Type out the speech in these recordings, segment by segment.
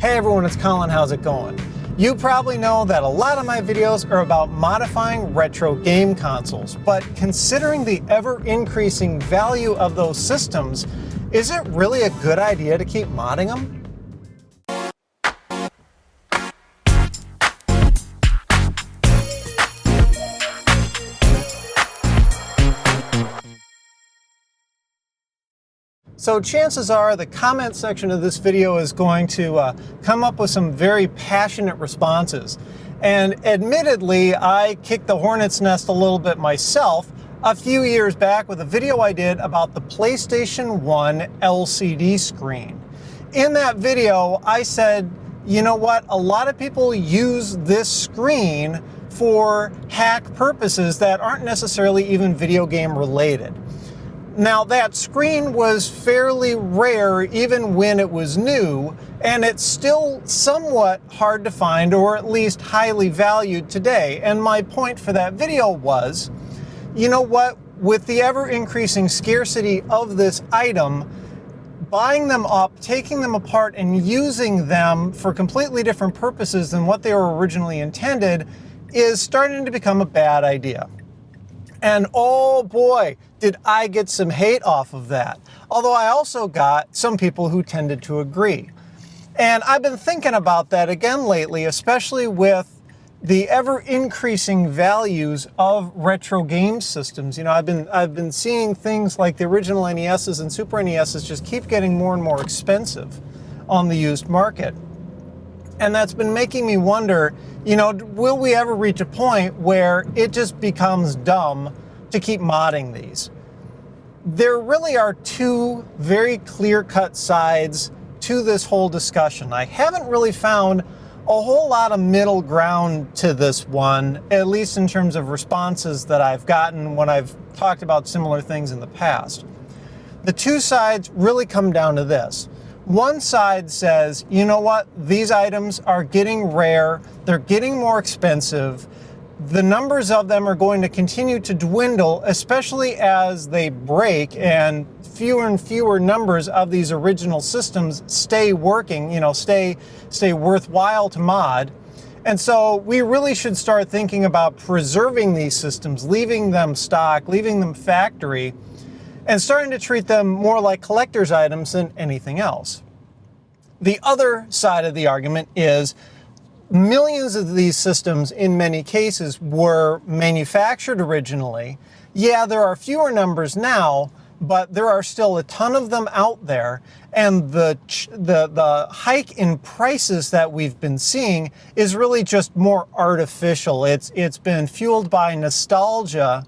Hey everyone, it's Colin. How's it going? You probably know that a lot of my videos are about modifying retro game consoles, but considering the ever-increasing value of those systems, is it really a good idea to keep modding them? So chances are the comment section of this video is going to come up with some very passionate responses. And admittedly, I kicked the hornet's nest a little bit myself a few years back with a video I did about the PlayStation 1 LCD screen. In that video, I said, you know what, a lot of people use this screen for hack purposes that aren't necessarily even video game related. Now, that screen was fairly rare even when it was new, and it's still somewhat hard to find, or at least highly valued today. And my point for that video was, you know what, with the ever-increasing scarcity of this item, buying them up, taking them apart, and using them for completely different purposes than what they were originally intended is starting to become a bad idea. And oh boy, did I get some hate off of that. Although I also got some people who tended to agree. And I've been thinking about that again lately, especially with the ever-increasing values of retro game systems. You know, I've been seeing things like the original NESs and Super NESs just keep getting more and more expensive on the used market. And that's been making me wonder, you know, will we ever reach a point where it just becomes dumb to keep modding these? There really are two very clear-cut sides to this whole discussion. I haven't really found a whole lot of middle ground to this one, at least in terms of responses that I've gotten when I've talked about similar things in the past. The two sides really come down to this. One side says, you know what, these items are getting rare, they're getting more expensive, the numbers of them are going to continue to dwindle, especially as they break and fewer numbers of these original systems stay working, you know, stay worthwhile to mod. And so we really should start thinking about preserving these systems, leaving them stock, leaving them factory, and starting to treat them more like collector's items than anything else. The other side of the argument is millions of these systems, in many cases, were manufactured originally. Yeah, there are fewer numbers now, but there are still a ton of them out there, and the hike in prices that we've been seeing is really just more artificial. It's been fueled by nostalgia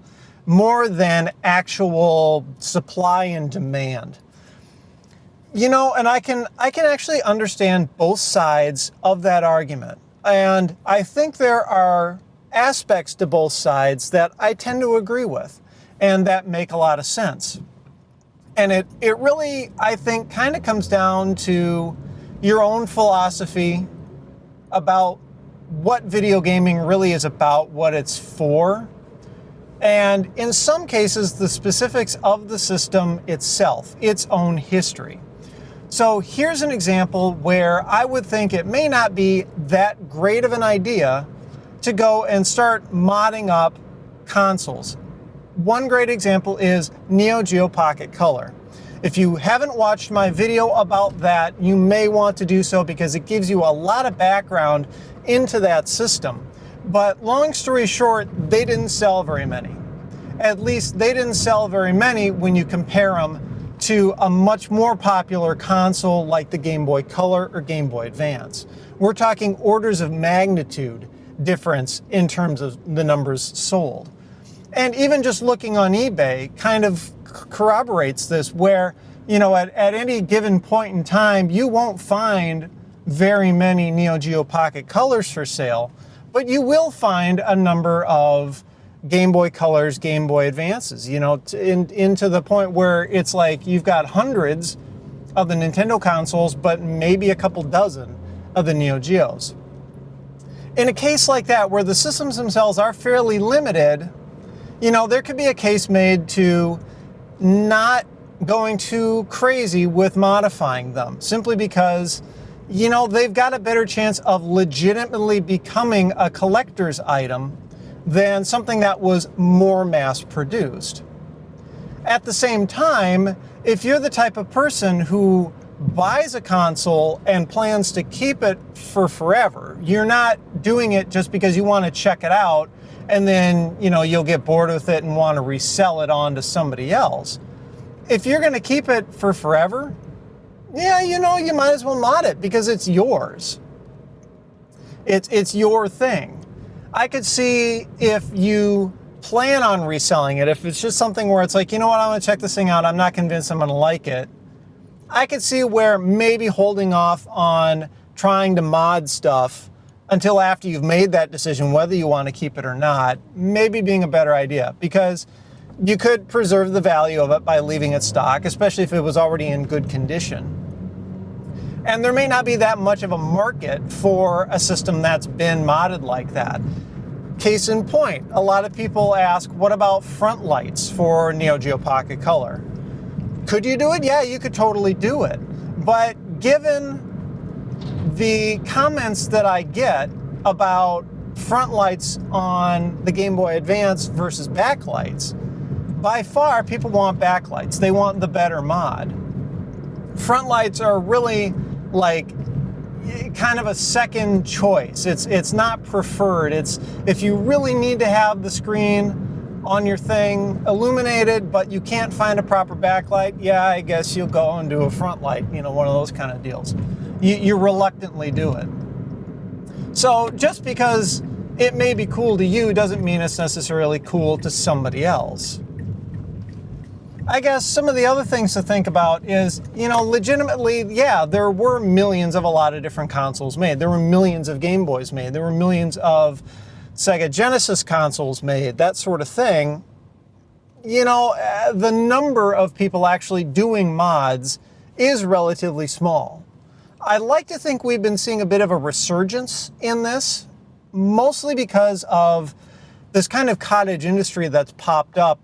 more than actual supply and demand. You know, and I can actually understand both sides of that argument. And I think there are aspects to both sides that I tend to agree with and that make a lot of sense. And it really, I think, kind of comes down to your own philosophy about what video gaming really is about, what it's for, and in some cases, the specifics of the system itself, its own history. So here's an example where I would think it may not be that great of an idea to go and start modding up consoles. One great example is Geo Pocket Color. If you haven't watched my video about that, you may want to do so because it gives you a lot of background into that system. But long story short, they didn't sell very many. At least they didn't sell very many when you compare them to a much more popular console like the Game Boy Color or Game Boy Advance. We're talking orders of magnitude difference in terms of the numbers sold. And even just looking on eBay kind of corroborates this, where, you know, at any given point in time, you won't find very many Geo Pocket Colors for sale, but you will find a number of Game Boy Colors, Game Boy Advances, you know, into the point where it's like you've got hundreds of the Nintendo consoles, but maybe a couple dozen of the Neo Geos. In a case like that, where the systems themselves are fairly limited, you know, there could be a case made to not going too crazy with modifying them, simply because they've got a better chance of legitimately becoming a collector's item than something that was more mass produced. At the same time, if you're the type of person who buys a console and plans to keep it for forever, you're not doing it just because you want to check it out and then, you'll get bored with it and want to resell it on to somebody else. If you're going to keep it for forever, yeah, you might as well mod it because it's yours. It's your thing. I could see if you plan on reselling it, if it's just something where it's like, I want to check this thing out, I'm not convinced I'm going to like it. I could see where maybe holding off on trying to mod stuff until after you've made that decision whether you want to keep it or not, maybe being a better idea, because you could preserve the value of it by leaving it stock, especially if it was already in good condition. And there may not be that much of a market for a system that's been modded like that. Case in point, a lot of people ask, what about front lights for Geo Pocket Color? Could you do it? Yeah, you could totally do it. But given the comments that I get about front lights on the Game Boy Advance versus backlights, by far people want backlights. They want the better mod. Front lights are really like kind of a second choice. It's not preferred. It's if you really need to have the screen on your thing illuminated, but you can't find a proper backlight, yeah, I guess you'll go and do a front light, one of those kind of deals. You reluctantly do it. So just because it may be cool to you doesn't mean it's necessarily cool to somebody else. I guess some of the other things to think about is, legitimately, yeah, there were millions of a lot of different consoles made. There were millions of Game Boys made. There were millions of Sega Genesis consoles made, that sort of thing. The number of people actually doing mods is relatively small. I like to think we've been seeing a bit of a resurgence in this, mostly because of this kind of cottage industry that's popped up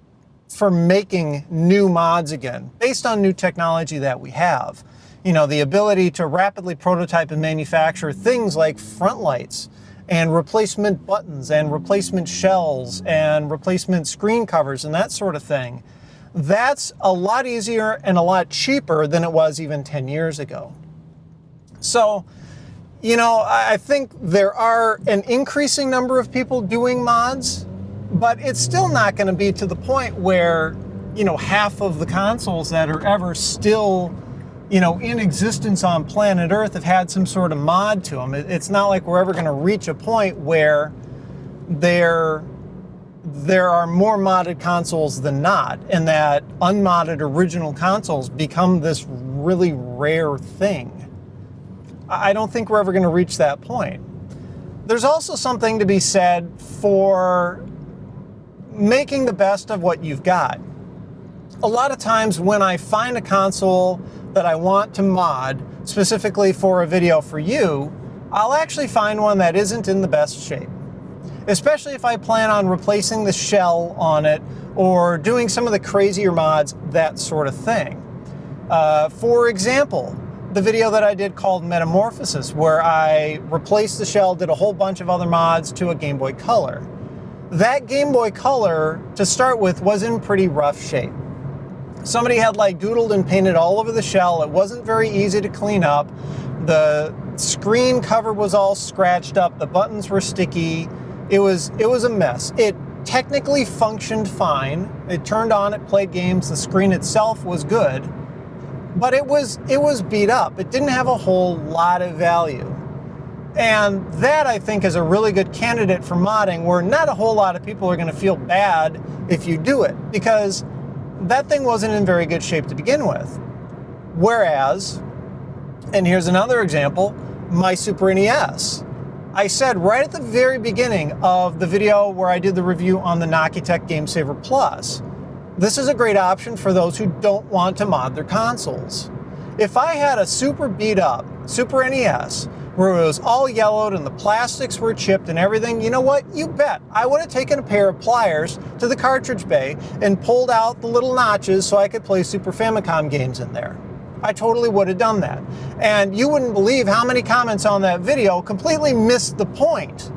for making new mods again, based on new technology that we have. The ability to rapidly prototype and manufacture things like front lights and replacement buttons and replacement shells and replacement screen covers and that sort of thing. That's a lot easier and a lot cheaper than it was even 10 years ago. So, I think there are an increasing number of people doing mods, but it's still not going to be to the point where, half of the consoles that are ever still, in existence on planet Earth have had some sort of mod to them. It's not like we're ever going to reach a point where there are more modded consoles than not, and that unmodded original consoles become this really rare thing. I don't think we're ever going to reach that point. There's also something to be said for making the best of what you've got. A lot of times when I find a console that I want to mod, specifically for a video for you, I'll actually find one that isn't in the best shape. Especially if I plan on replacing the shell on it or doing some of the crazier mods, that sort of thing. For example, the video that I did called Metamorphosis, where I replaced the shell, did a whole bunch of other mods to a Game Boy Color. That Game Boy Color, to start with, was in pretty rough shape. Somebody had doodled and painted all over the shell. It wasn't very easy to clean up. The screen cover was all scratched up. The buttons were sticky. It was a mess. It technically functioned fine. It turned on, it played games. The screen itself was good, but it was beat up. It didn't have a whole lot of value. And that, I think, is a really good candidate for modding, where not a whole lot of people are going to feel bad if you do it, because that thing wasn't in very good shape to begin with. Whereas, and here's another example, my Super NES. I said right at the very beginning of the video where I did the review on the Nakitech Game Saver Plus, this is a great option for those who don't want to mod their consoles. If I had a super beat up Super NES where it was all yellowed and the plastics were chipped and everything, you know what? You bet I would have taken a pair of pliers to the cartridge bay and pulled out the little notches so I could play Super Famicom games in there. I totally would have done that. And you wouldn't believe how many comments on that video completely missed the point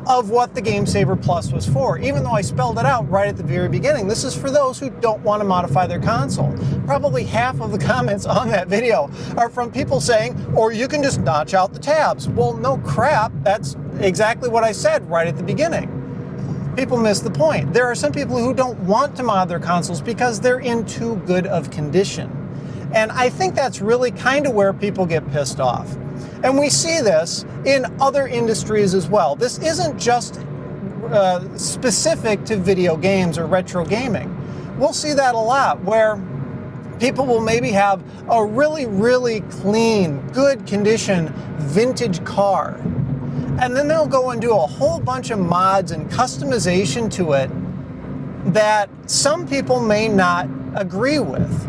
of what the Game Saver Plus was for, even though I spelled it out right at the very beginning. This is for those who don't want to modify their console. Probably half of the comments on that video are from people saying, or you can just notch out the tabs. Well, no crap, that's exactly what I said right at the beginning. People miss the point. There are some people who don't want to mod their consoles because they're in too good of condition. And I think that's really kind of where people get pissed off. And we see this in other industries as well. This isn't just specific to video games or retro gaming. We'll see that a lot, where people will maybe have a really, really clean, good condition vintage car, and then they'll go and do a whole bunch of mods and customization to it that some people may not agree with.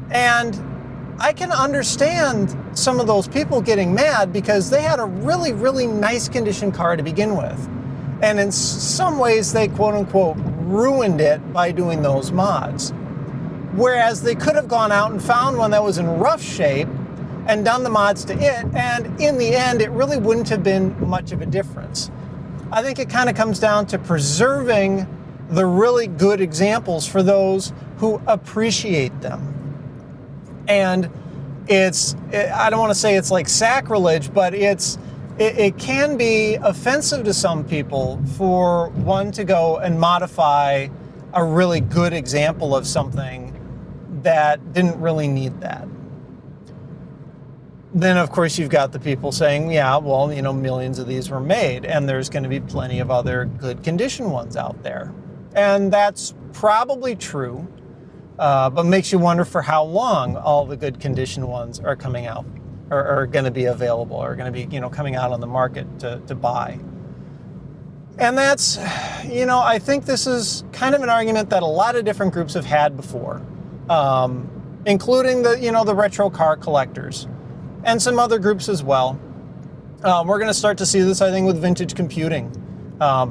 And I can understand some of those people getting mad because they had a really, really nice condition car to begin with. And in some ways they quote unquote ruined it by doing those mods. Whereas they could have gone out and found one that was in rough shape and done the mods to it, and in the end it really wouldn't have been much of a difference. I think it kind of comes down to preserving the really good examples for those who appreciate them. And I don't want to say it's like sacrilege, but it can be offensive to some people for one to go and modify a really good example of something that didn't really need that. Then, of course, you've got the people saying, yeah, well, millions of these were made, and there's going to be plenty of other good condition ones out there. And that's probably true. But makes you wonder for how long all the good condition ones are coming out, or are going to be available, or going to be, coming out on the market to buy. And that's, I think this is kind of an argument that a lot of different groups have had before, including the retro car collectors and some other groups as well. We're going to start to see this, I think, with vintage computing.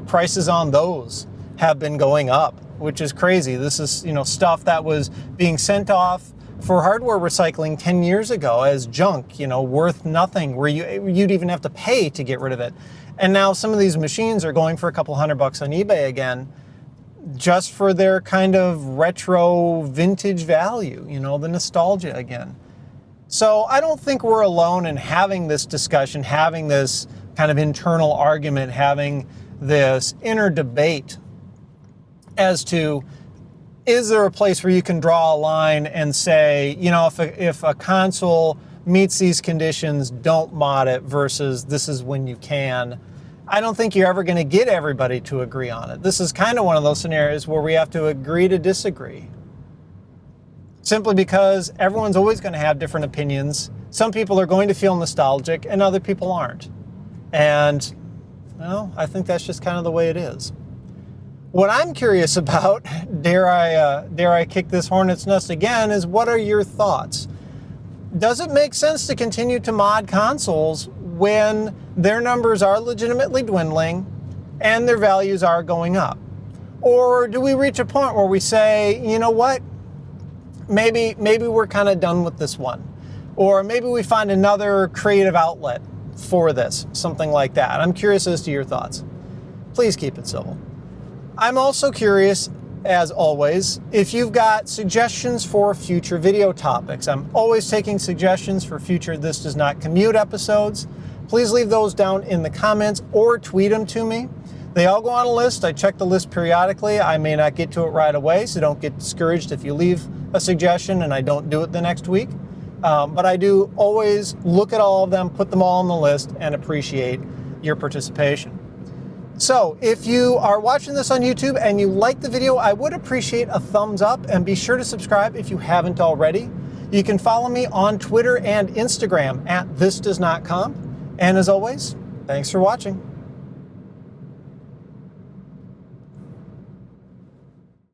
Prices on those have been going up, which is crazy. This is, stuff that was being sent off for hardware recycling 10 years ago as junk, worth nothing, where you'd even have to pay to get rid of it. And now some of these machines are going for a couple $100 on eBay again, just for their kind of retro vintage value, the nostalgia again. So I don't think we're alone in having this discussion, having this kind of internal argument, having this inner debate as to, is there a place where you can draw a line and say, if a console meets these conditions, don't mod it, versus this is when you can. I don't think you're ever going to get everybody to agree on it. This is kind of one of those scenarios where we have to agree to disagree. Simply because everyone's always going to have different opinions. Some people are going to feel nostalgic and other people aren't. And, I think that's just kind of the way it is. What I'm curious about, dare I kick this hornet's nest again, is what are your thoughts? Does it make sense to continue to mod consoles when their numbers are legitimately dwindling and their values are going up? Or do we reach a point where we say, you know what, maybe we're kind of done with this one? Or maybe we find another creative outlet for this, something like that. I'm curious as to your thoughts. Please keep it civil. I'm also curious, as always, if you've got suggestions for future video topics. I'm always taking suggestions for future This Does Not Commute episodes. Please leave those down in the comments or tweet them to me. They all go on a list. I check the list periodically. I may not get to it right away, so don't get discouraged if you leave a suggestion and I don't do it the next week. But I do always look at all of them, put them all on the list, and appreciate your participation. So if you are watching this on YouTube and you like the video, I would appreciate a thumbs up, and be sure to subscribe if you haven't already. You can follow me on Twitter and Instagram at thisdoesnotcom. And as always, thanks for watching.